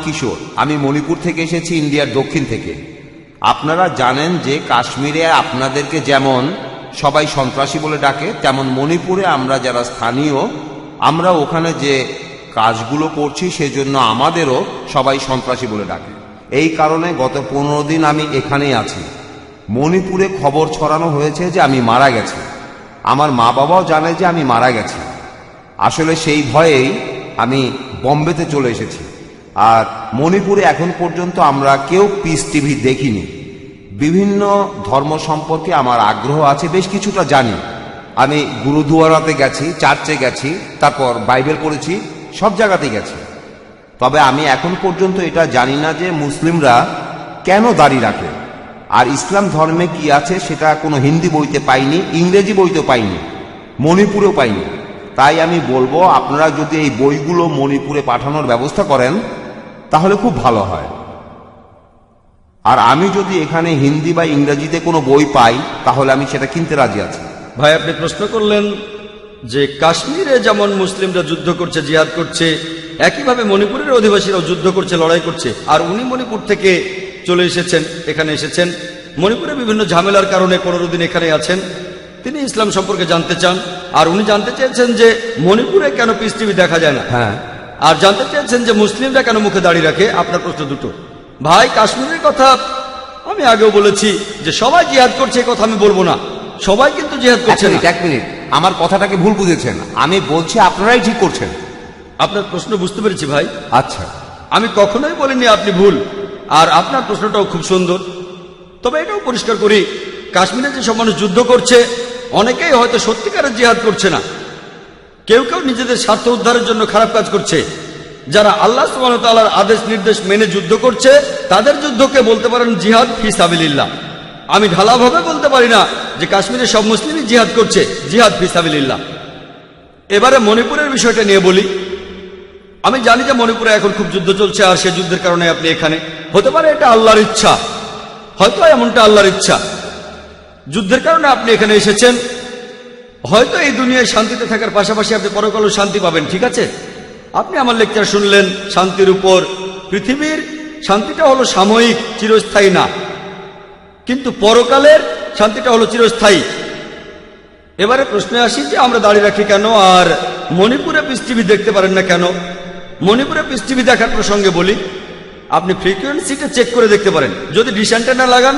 কিশোর। আমি মণিপুর থেকে এসেছি, ইন্ডিয়ার দক্ষিণ থেকে। আপনারা জানেন যে কাশ্মীরে আপনাদেরকে যেমন সবাই সন্ত্রাসী বলে ডাকে, তেমন মণিপুরে আমরা যারা স্থানীয়, আমরা ওখানে যে কাজগুলো করছি সেজন্য আমাদেরও সবাই সন্ত্রাসী বলে ডাকে। এই কারণে গত 15 দিন আমি এখানেই আছি। মণিপুরে খবর ছড়ানো হয়েছে যে আমি মারা গেছি। আমার মা বাবাও জানে যে আমি মারা গেছি। আসলে সেই ভয়েই আমি বম্বেতে চলে এসেছি। আর মণিপুরে এখন পর্যন্ত আমরা কেউ পিস টিভি দেখিনি। বিভিন্ন ধর্ম সম্পর্কে আমার আগ্রহ আছে, বেশ কিছুটা জানি। আমি গুরুদুয়ারাতে গেছি, চার্চে গেছি, তারপর বাইবেল পড়েছি, সব জায়গাতেই গেছি। তবে আমি এখন পর্যন্ত এটা জানি না যে মুসলিমরা কেন দাড়ি রাখে। আর ইসলাম ধর্মে কি আছে সেটা কোনো হিন্দি বইতে পাইনি, ইংরেজি বইতেও পাইনি, মণিপুরেও পাইনি। তাই আমি বলবো, আপনারা যদি এই বইগুলো মণিপুরে পাঠানোর ব্যবস্থা করেন তাহলে খুব ভালো হয়। আর আমি যদি এখানে হিন্দি বা ইংরেজিতে কোনো বই পাই তাহলে আমি সেটা কিনতে রাজি আছি। ভাই, আপনি প্রশ্ন করলেন যে কাশ্মীরে যেমন মুসলিমরা যুদ্ধ করছে, জিহাদ করছে, একইভাবে মণিপুরের অধিবাসীরাও যুদ্ধ করছে, লড়াই করছে। আর উনি মণিপুর থেকে চলে এসেছেন, এখানে এসেছেন মণিপুরে বিভিন্ন ঝামেলার কারণে 15 দিন এখানে আছেন। তিনি ইসলাম সম্পর্কে জানতে চান। আর উনি জানতে চেয়েছেন যে মণিপুরে কেন পিস টিভি দেখা যায় না, হ্যাঁ, আর জানতে চেয়েছেন যে মুসলিমরা কেন মুখে দাঁড়িয়ে রাখে। আপনার প্রশ্ন দুটো। ভাই, কাশ্মীরের কথা আমি আগেও বলেছি যে সবাই জিহাদ করছে, এই কথা আমি বলবো না। সবাই কিন্তু জিহাদ করছে না। এক মিনিট, আমার কথাটাকে ভুল বুঝেছেন। আমি বলছি আপনারাই ঠিক করছেন। আপনার প্রশ্ন বুঝতে পেরেছি ভাই। আচ্ছা, আমি কখনোই বলিনি আপনি ভুল। আর আপনার প্রশ্নটাও খুব সুন্দর। তবে এটাও পরিষ্কার করি, কাশ্মীরে যেসব মানুষ যুদ্ধ করছে অনেকেই হয়তো সত্যিকারের জিহাদ করছে না। কেউ কেউ নিজেদের স্বার্থ উদ্ধারের জন্য খারাপ কাজ করছে। যারা আল্লাহ সুবহানাহু ওয়া তাআলার আদেশ নির্দেশ মেনে যুদ্ধ করছে তাদের যুদ্ধকে বলতে পারেন জিহাদ ফি সাবিলিল্লাহ। আমি ঢালাভাবে বলতে পারি না যে কাশ্মীরে সব মুসলিমই জিহাদ করছে, জিহাদ ফি সাবিলিল্লাহ। এবারে মণিপুরের বিষয়টা নিয়ে বলি। আমি জানি যে মণিপুরে এখন খুব যুদ্ধ চলছে, আর সে যুদ্ধের কারণে আপনি এখানে। হতে পারে এটা আল্লাহর ইচ্ছা, হয়তো এমনটা আল্লাহর ইচ্ছা। যুদ্ধের কারণে আপনি এখানে এসেছেন, হয়তো এই দুনিয়ায় শান্তিতে থাকার পাশাপাশি আপনি পরকালেও শান্তি পাবেন। ঠিক আছে, আপনি আমার লেকচার শুনলেন শান্তির উপর। পৃথিবীর শান্তিটা হলো সাময়িক, চিরস্থায়ী না, কিন্তু পরকালের শান্তিটা হলো চিরস্থায়ী। এবারে প্রশ্নে আসি যে আমরা দাঁড়িয়ে রাখি কেন, আর মণিপুরে পিস টিভি দেখতে পারেন না কেন। মণিপুরে পিস টিভি দেখার প্রসঙ্গে বলি, আপনি ফ্রিকোয়েন্সিটা চেক করে দেখতে পারেন। যদি ডিশ অ্যান্টেনা লাগান,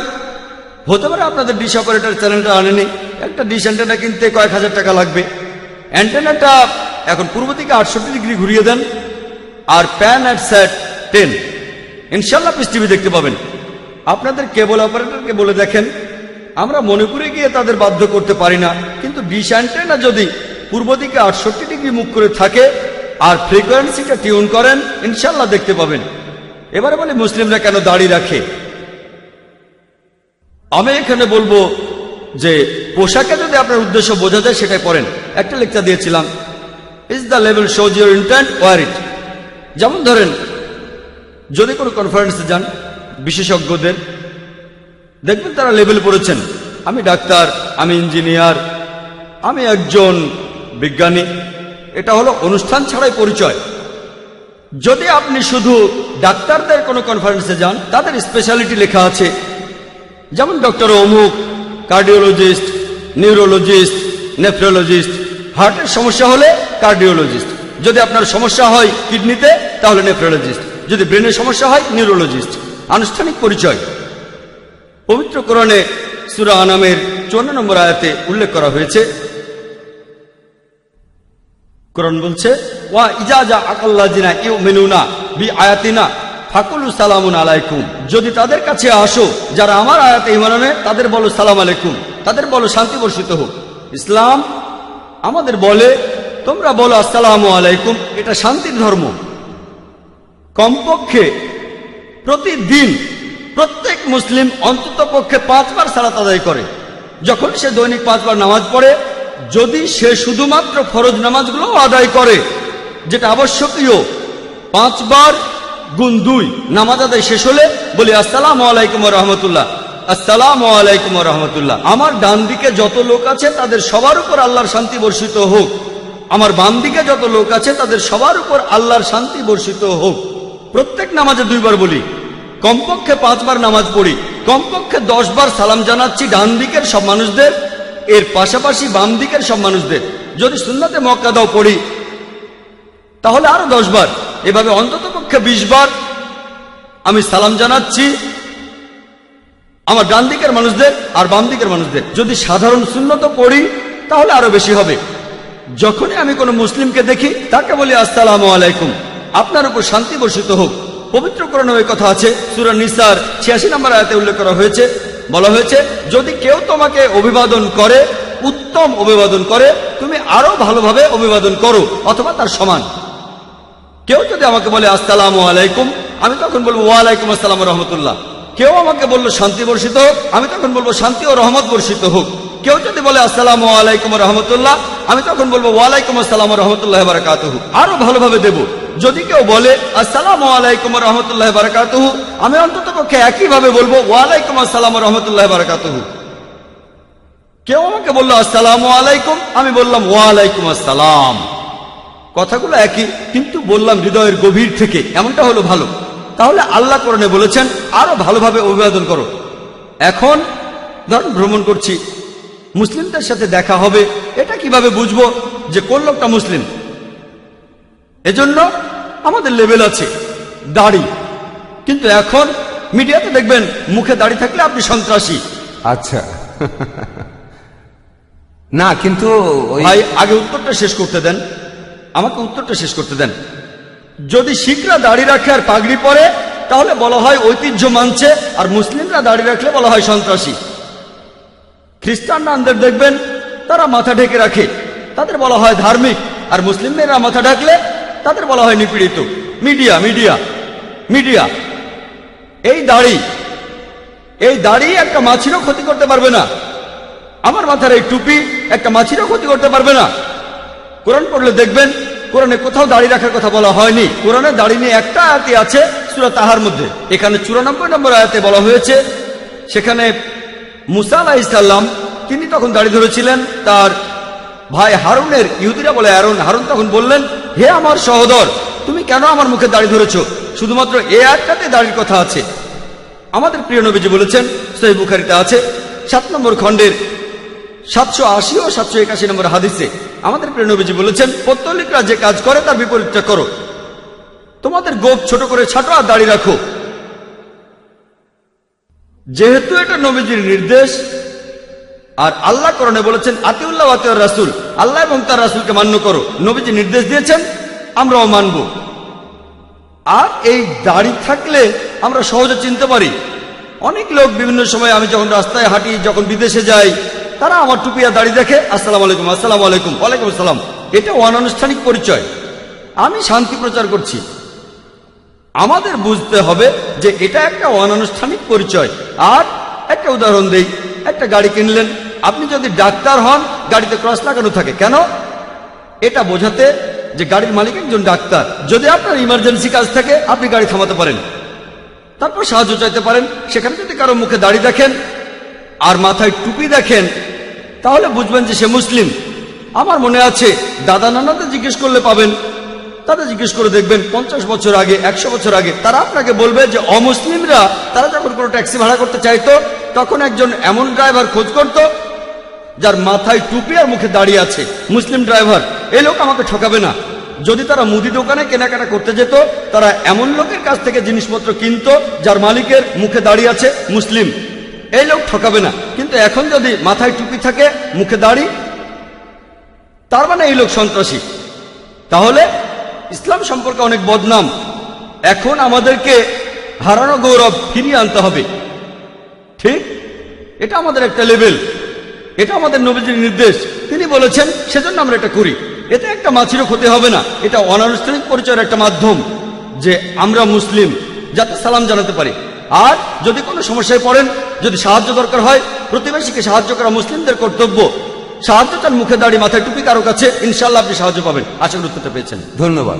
হতে পারে আপনাদের ডিশ অপারেটর চ্যানেলটা আনেনি। একটা ডিশ অ্যান্টেনা কিনতে কয়েক হাজার টাকা লাগবে। অ্যান্টেনাটা এখন পূর্ব দিকে 68 ডিগ্রি ঘুরিয়ে দেন, আর প্যান অ্যাট স্যাট 10, ইনশাল্লাহ পিস টিভি দেখতে পাবেন। আপনাদের কেবল অপারেটরকে বলে দেখেন, আমরা মণিপুরে গিয়ে তাদের বাধ্য করতে পারি না, কিন্তু ডিশ অ্যান্টেনা যদি পূর্ব দিকে 68 ডিগ্রি মুখ করে থাকে আর ফ্রিকোয়েন্সিটা টিউন করেন, ইনশাল্লাহ দেখতে পাবেন। এবারে বলি মুসলিমরা কেন দাড়ি রাখে। আমি এখানে বলবো যে পোশাকে যদি আপনার উদ্দেশ্য বোঝা যায় সেটাই পরেন। একটা লেকচার দিয়েছিলাম, is the level shows your intent, war it. যেমন ধরেন, যদি কোনো কনফারেন্সে যান, বিশেষজ্ঞদের দেখবেন তারা লেভেল পড়েছেন। আমি ডাক্তার, আমি ইঞ্জিনিয়ার, আমি একজন বিজ্ঞানী। এটা হলো অনুষ্ঠান ছাড়াই পরিচয়। যদি আপনি শুধু ডাক্তারদের কোনো কনফারেন্সে যান, তাদের স্পেশালিটি লেখা আছে, যেমন ডক্টর অমুক, কার্ডিওলজিস্ট, নিউরোলজিস্ট, নেফ্রোলজিস্ট। হার্টের সমস্যা হলে কার্ডিওলজিস্ট, যদি আপনার সমস্যা হয় কিডনিতে তাহলে নেফ্রোলজিস্ট, যদি ব্রেনের সমস্যা হয় নিউরোলজিস্ট। আনুষ্ঠানিক পরিচয় পবিত্র কোরআনে সূরা আনামের 54 নম্বর আয়াতে উল্লেখ করা হয়েছে। কোরআন বলছে, ওয়া ইজাজা আকাল্লাযিনা ইউমিনুনা বিআয়াতিনা ফাকুলু সালামুন আলাইকুম। যদি তাদের কাছে আসো যারা আমার আয়াতে ঈমান আনে, তাদের বলো সালাম আলাইকুম, তাদের বলো শান্তি বর্ষিত হোক। ইসলাম আমাদের বলে তোমরা বলো আসসালামু আলাইকুম, এটা শান্তির ধর্ম। কমপক্ষে প্রতিদিন প্রত্যেক মুসলিম অন্তত পক্ষে 5 বার সালাত আদায় করে। যখন সে দৈনিক 5 বার নামাজ পড়ে, যদি সে শুধুমাত্র ফরজ নামাজগুলো আদায় করে, যেটা আবশ্যকীয়, 5 বার গুণ 2, নামাজ আদায় শেষ হলে বলি আসসালামু আলাইকুম ওয়া রাহমাতুল্লাহ, আসসালামু আলাইকুম ওয়া রাহমাতুল্লাহ। আমার ডান দিকে যত লোক আছে তাদের সবার উপর আল্লাহর শান্তি বর্ষিত হোক, আমার বাম দিকে যত লোক আছে তাদের সবার উপর আল্লাহর শান্তি বর্ষিত হোক। প্রত্যেক নামাজে 2 বার বলি, কমপক্ষে 5 বার নামাজ পড়ি, কমপক্ষে 10 বার সালাম জানাচ্ছি ডান দিকের সব মানুষদের, এর পাশাপাশি বাম দিকের সব মানুষদের। যদি সুন্নাতে মুআক্কাদাও পড়ি তাহলে আরো 10 বার। এভাবে অন্তত পক্ষে 20 বার আমি সালাম জানাচ্ছি আমার ডান দিকের মানুষদের আর বাম দিকের মানুষদের। যদি সাধারণ সুন্নত পড়ি তাহলে আরো বেশি হবে। যখনই আমি কোনো মুসলিমকে দেখি তাকে বলি আসসালামু আলাইকুম, আপনার উপর শান্তি বর্ষিত হোক। পবিত্র কোরআনে ওই কথা আছে, সূরা নিসার 86 নম্বর আয়াতে উল্লেখ করা হয়েছে, বলা হয়েছে যদি কেউ তোমাকে অভিবাদন করে, উত্তম অভিবাদন করে, তুমি আরো ভালোভাবে অভিবাদন করো অথবা তার সমান। কেউ যদি আমাকে বলে আসসালামু আলাইকুম, আমি তখন বলবো ওয়ালাইকুম আসসালাম ওয়া রাহমাতুল্লাহ। কেউ আমাকে বললো শান্তি বর্ষিত হোক, আমি তখন বলবো শান্তি ও রহমত বর্ষিত হোক। কেউ যদি বলে আসসালামু আলাইকুম ওয়া রাহমাতুল্লাহ, আমি তখন বলবো ওয়ালাইকুম আসসালাম ওয়া রাহমাতুল্লাহি ওয়া বারাকাতুহু। আরো ভালোভাবে দেব। যদি কেউ বলে আসসালামু আলাইকুম ওয়া রাহমাতুল্লাহি ওয়া বারাকাতুহু, আমি অন্ততপক্ষে একইভাবে বলবো ওয়ালাইকুম আসসালাম ওয়া রাহমাতুল্লাহি ওয়া বারাকাতুহু। কেউ আমাকে বললো আসসালামু আলাইকুম, আমি বললাম ওয়ালাইকুম আসসালাম। কথাগুলো একই, কিন্তু বললাম হৃদয়ের গভীর থেকে, এমনটা হলো ভালো। তাহলে আল্লাহ কোরআনে বলেছেন আরো ভালোভাবে অভিবাদন করো। এখন ধরুন ভ্রমণ করছি, মুসলিমদের সাথে দেখা হবে, এটা কিভাবে বুঝবো যে কোন লোকটা মুসলিম? এজন্য আমাদের লেভেল আছে, দাড়ি। কিন্তু এখন মিডিয়াতে দেখবেন মুখে দাড়ি থাকলে আপনি সন্ত্রাসী। আচ্ছা না, কিন্তু ভাই আগে উত্তরটা শেষ করতে দেন, আমাকে উত্তরটা শেষ করতে দেন। যদি শিখরা দাড়ি রাখে আর পাগড়ি পরে তাহলে বলা হয় ঐতিহ্য মানছে, আর মুসলিমরা দাড়ি রাখলে বলা হয় সন্ত্রাসী। খ্রিস্টানদের দেখবেন তারা মাথা ঢেকে রাখে, তাদের বলা হয় ধার্মিক, আর মুসলিমরা মাথা ঢাকলে তাদের বলা হয় নিপীড়িত। মিডিয়া মিডিয়া মিডিয়া এই দাড়ি একটা মাছিরও ক্ষতি করতে পারবে না। আমার মাথার এই টুপি একটা মাছিরও ক্ষতি করতে পারবে না। কোরআন পড়লে দেখবেন কোরআনে কোথাও দাড়ি রাখার কথা বলা হয়নি। কোরআনে দাড়ি নিয়ে একটা আয়াতে আছে সূরা তাহার মধ্যে, এখানে 94 নম্বর আয়াতে বলা হয়েছে। সেখানে মুসা আলাইহিস সালাম তিনি তখন দাড়ি ধরেছিলেন, তার ভাই হারুনের, ইহুদিরা বলে হারুন তখন বললেন, হে আমার সহোদর, তুমি কেন আমার মুখে দাড়ি ধরেছ? শুধুমাত্র এই আয়াতটাতে দাড়ির কথা আছে। আমাদের প্রিয় নবীজি বলেছেন, সহিহ বুখারীতে আছে 7 নম্বর খণ্ডের 780 ও 781 নম্বর হাদিসে আমাদের প্রিয় নবীজি বলেছেন, পৌত্তলিকরা যে কাজ করে তার বিপরীতটা করো। তোমাদের গোঁফ ছোট করে ছাটো আর দাড়ি রাখো। যেহেতু এটা নবীজির নির্দেশ, আর আল্লাহ কোরআনে বলেছেন আতিউল্লাহ ওয়া আতিউর রাসূল, আল্লাহ এবং তার রাসূলকে মান্য করো। নবীজি নির্দেশ দিয়েছেন, আমরাও মানব। আর এই দাড়ি থাকলে আমরা সহজে চিনতে পারি। অনেক লোক বিভিন্ন সময়, আমি যখন রাস্তায় হাঁটি, যখন বিদেশে যাই, তারা আমার টুপি আর দাড়ি দেখে আসসালামু আলাইকুম, আসসালামু আলাইকুম, ওয়ালাইকুম আসসালাম। এটা অনানুষ্ঠানিক পরিচয়। আমি শান্তি প্রচার করছি। আমাদের বুঝতে হবে যে এটা একটা অনানুষ্ঠানিক পরিচয়। আর একটা উদাহরণ দেই, একটা গাড়ি কিনলেন, আপনি যদি ডাক্তার হন, গাড়িতে ক্রস লাগানো থাকে কেন? এটা বোঝাতে যে গাড়ির মালিক একজন ডাক্তার। যদি আপনার ইমার্জেন্সি কাজ থাকে, আপনি গাড়ি থামাতে পারেন, তারপর সাহায্য চাইতে পারেন। সেখানে যদি কারো মুখে দাড়ি দেখেন আর মাথায় টুপি দেখেন, তাহলে বুঝবেন যে সে মুসলিম। আমার মনে আছে দাদা নানাদের জিজ্ঞেস করলে পাবেন, তাদের জিজ্ঞেস করে দেখবেন 50 বছর আগে, 100 বছর আগে, তারা আপনাকে বলবে যে অমুসলিমরা তারা যখন কোনো ট্যাক্সি ভাড়া করতে চাইতো, তখন একজন এমন ড্রাইভার খোঁজ করত যার মাথায় টুপি আর মুখে দাড়ি আছে, মুসলিম ড্রাইভার। এই লোক আমাকে ঠকাবে না। যদি তারা মুদি দোকানে কেনাকাটা করতে যেত, তারা এমন লোকের কাছ থেকে জিনিসপত্র কিনতো যার মালিকের মুখে দাড়ি আছে, মুসলিম। এই লোক ঠকাবে না। কিন্তু এখন যদি মাথায় টুপি থাকে, মুখে দাড়ি, তার মানে এই লোক সন্ত্রাসী। তাহলে ইসলাম সম্পর্কে অনেক বদনাম। এখন আমাদেরকে হারানো গৌরব ফিরিয়ে আনতে হবে। ঠিক, এটা আমাদের একটা লেভেল, এটা আমাদের নবীজির নির্দেশ, তিনি বলেছেন, সেজন্য আমরা এটা করি। এতে একটা মাছিরও ক্ষতি হবে না। এটা অনানুষ্ঠানিক পরিচয়ের একটা মাধ্যম যে আমরা মুসলিম, যাতে সালাম জানাতে পারি। আর যদি কোনো সমস্যায় পড়েন, যদি সাহায্য দরকার হয়, প্রতিবেশীকে সাহায্য করা মুসলিমদের কর্তব্য। সাহায্য চান মুখে দাড়ি মাথায় টুপি কারো কাছে, ইনশাআল্লাহ আপনি সাহায্য পাবেন। আশা করি উত্তরটা পেয়েছেন। ধন্যবাদ।